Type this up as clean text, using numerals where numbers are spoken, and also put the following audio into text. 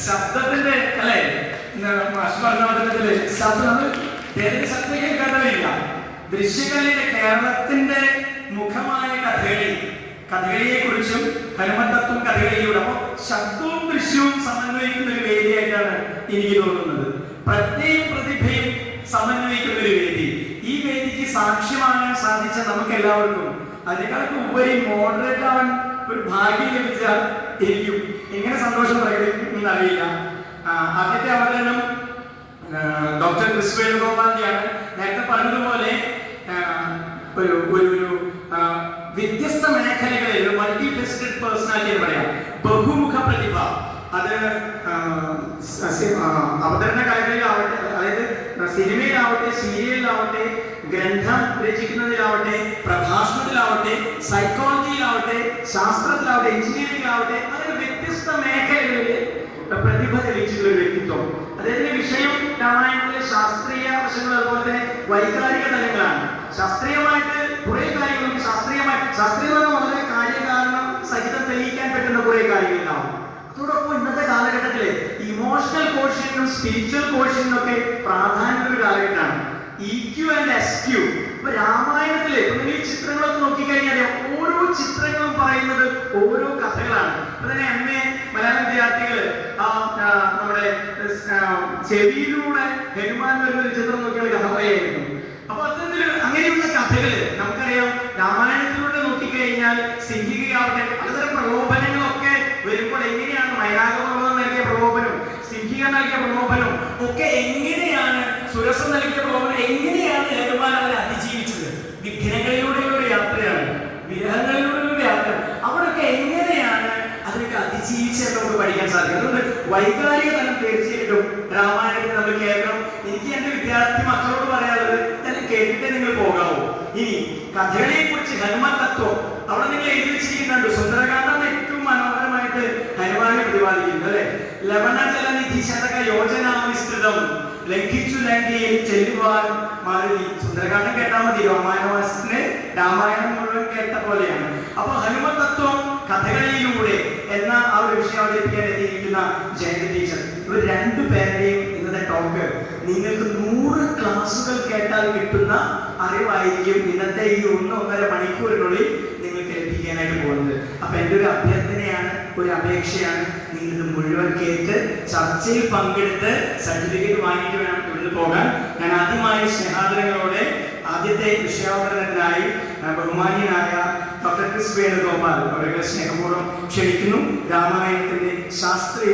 ശബ്ദത്തിന്റെ അല്ലെ ശബ്ദം ശബ്ദം കേൾക്കാത്തവയില്ല. ദൃശ്യകലയുടെ കേരളത്തിന്റെ മുഖമായ കഥകളിയെ കുറിച്ചും ഹനുമന്തത്വം കഥകളിയിലൂടെ അപ്പൊ ശബ്ദവും ദൃശ്യവും സമന്വയിക്കുന്ന ഒരു വേദിയായിട്ടാണ് എനിക്ക് തോന്നുന്നത്. പ്രജ്ഞയും പ്രതിഭയും സമന്വയിക്കുന്ന ഒരു വേദി. ഈ വേദിക്ക് സാക്ഷ്യമാകാൻ സാധിച്ച നമുക്ക് എല്ലാവർക്കും അതിനേക്കാളൊക്കെ ഉപരി മോഡറേറ്റ് ആവാൻ ഒരു ഭാഗ്യം ലഭിച്ച എനിക്കും എങ്ങനെ സന്തോഷം പ്രകടിപ്പിക്കുമെന്ന് അറിയില്ല. ആദ്യത്തെ അവതരണം ഡോക്ടർ ക്രിസ് വേണുഗോപാലിന്റെയാണ്. നേരത്തെ പറഞ്ഞതുപോലെ ഒരു ഒരു വ്യത്യസ്ത മേഖലകളിൽ മൾട്ടി ഫെസിറ്റഡ് പേഴ്സണാലിറ്റി എന്ന് പറയാം, ബഹുമുഖ പ്രതിഭ. അത് അവതരണ കലകളിലാവട്ടെ, അതായത് സിനിമയിലാവട്ടെ, സീരിയലിലാവട്ടെ, ഗ്രന്ഥം രചിക്കുന്നതിലാവട്ടെ, പ്രഭാഷണത്തിലാവട്ടെ, സൈക്കോളജിയിലാവട്ടെ, ശാസ്ത്രത്തിലാവട്ടെ, എഞ്ചിനീയറിംഗിലാവട്ടെ, അങ്ങനെ വ്യത്യസ്ത മേഖലകളിൽ പ്രതിഭ തെളിയിച്ചിട്ടുള്ള ഒരു വ്യക്തിത്വം. അദ്ദേഹത്തിന്റെ വിഷയം രാമായണത്തിലെ ശാസ്ത്രീയ വശങ്ങൾ, അതുപോലെ തന്നെ വൈകാരിക തലങ്ങളാണ്. ശാസ്ത്രീയമായിട്ട് കുറെ കാര്യങ്ങൾ ശാസ്ത്രീയമായി വളരെ കാര്യകാരണം സഹിതം തെളിയിക്കാൻ പറ്റുന്ന കുറെ കാര്യങ്ങളുണ്ടാവും. അതോടൊപ്പം ഇന്നത്തെ കാലഘട്ടത്തില് ഇമോഷണൽ കോഷ്യനും സ്പിരിച്വൽ കോഷ്യനും ഒക്കെ പ്രാധാന്യമുള്ള ഒരു കാലഘട്ടമാണ്. EQ and SQ. ഇപ്പൊ രാമായണത്തില് നിങ്ങൾ ഈ ചിത്രങ്ങളൊക്കെ നോക്കിക്കഴിഞ്ഞാൽ ഓരോ ചിത്രങ്ങളും പറയുന്നത് ഓരോ കഥകളാണ്. അപ്പൊ തന്നെ MA മലയാളം വിദ്യാർത്ഥികള് നമ്മുടെ ചെവിയിലൂടെ ഹനുമാൻ വരുന്ന ഒരു ചിത്രം നോക്കിയാൽ കഥ പറയായിരുന്നു. അപ്പൊ അത്തരത്തില് അങ്ങനെയുള്ള കഥകള് നമുക്കറിയാം. രാമായണത്തിലൂടെ നോക്കിക്കഴിഞ്ഞാൽ സിംഹികയാവട്ടെ, പലതരം പ്രലോഭനങ്ങളൊക്കെ വരുമ്പോൾ എങ്ങനെയാണ് മൈനാകപർവ്വതം നൽകിയ പ്രലോഭനം, സിംഹിക നൽകിയ പ്രലോഭനം ഒക്കെ എങ്ങനെയാണ്, സുരസം നൽകിയ പ്രലോഭനം എങ്ങനെയാണ് ഹനുമാൻ അവരെ അതിജീവിച്ചത്. വിഘ്നങ്ങളിലൂടെയുള്ള ഒരു യാത്രയാണ്, വിരഹങ്ങളിലൂടെയുള്ള ഒരു യാത്ര. അവിടെയൊക്കെ എങ്ങനെയാണ് അതിനൊക്കെ അതിജീവിച്ചത് നമുക്ക് പഠിക്കാൻ സാധിക്കും. അതുകൊണ്ട് വൈകാരിക തലം തീർച്ചയായിട്ടും രാമായണത്തിൽ നമ്മൾ കേൾക്കണം. എനിക്ക് എന്റെ വിദ്യാർത്ഥി മക്കളോട് പറയാനുള്ളത് തന്നെ കേട്ടിട്ടേ നിങ്ങൾ പോകാവൂ. ഇനി കഥകളെ കുറിച്ച് ഹനുമാൻ തത്വം അവിടെ നിങ്ങൾ എഴുതി വെച്ചിരിക്കുന്നുണ്ട്. സുന്ദരകാന്ഡം ഏറ്റവും മനോഹരമായിട്ട് ഹനുമാനെ പ്രതിപാദിക്കുന്നു അല്ലെ. ലവണജലനിധി ശതക യോജനാവിസ്തൃതം ലംഘിച്ചു ലങ്കയിൽ ചെല്ലുവാൻ മാരുതി. സുന്ദരകാന്ഡം കേട്ടാൽ മതി, രാമായണവാസത്തിന് രാമായണം മുഴുവൻ കേട്ട പോലെയാണ്. അപ്പൊ ഹനുമൻ തത്വം കഥകളിയിലൂടെ എന്ന ആ ഒരു വിഷയം അവതരിപ്പിക്കാൻ എത്തിയിരിക്കുന്ന ജയന്തി ടീച്ചർ, ഇവർ രണ്ടുപേരുടെയും ഇന്നത്തെ ടോക്ക് നിങ്ങൾക്ക് 100 ക്ലാസ്സുകൾ കേട്ടാൽ കിട്ടുന്ന അറിവായിരിക്കും ഇന്നത്തെ ഈ 1-1.5 മണിക്കൂറിനുള്ളിൽ നിങ്ങൾക്ക് ലഭിക്കാനായിട്ട് പോകുന്നത്. അപ്പൊ എൻ്റെ ഒരു അഭ്യർത്ഥനയാണ്, ഒരു അപേക്ഷയാണ്, നിങ്ങൾ മുഴുവൻ കേട്ട് ചർച്ചയിൽ പങ്കെടുത്ത് സർട്ടിഫിക്കറ്റ് വാങ്ങിയിട്ട് വേണം ഇവിടുന്ന് പോകാൻ. ഞാൻ ആദ്യമായി സ്നേഹാദരങ്ങളോടെ ആദ്യത്തെ വിഷയാവതരണത്തിനായി ബഹുമാന്യനായ ഡോക്ടർ ക്രിസ് വേണുഗോപാൽ അവരുടെ സ്നേഹപൂർവ്വം ക്ഷണിക്കുന്നു. രാമായണത്തിന്റെ ശാസ്ത്രീയ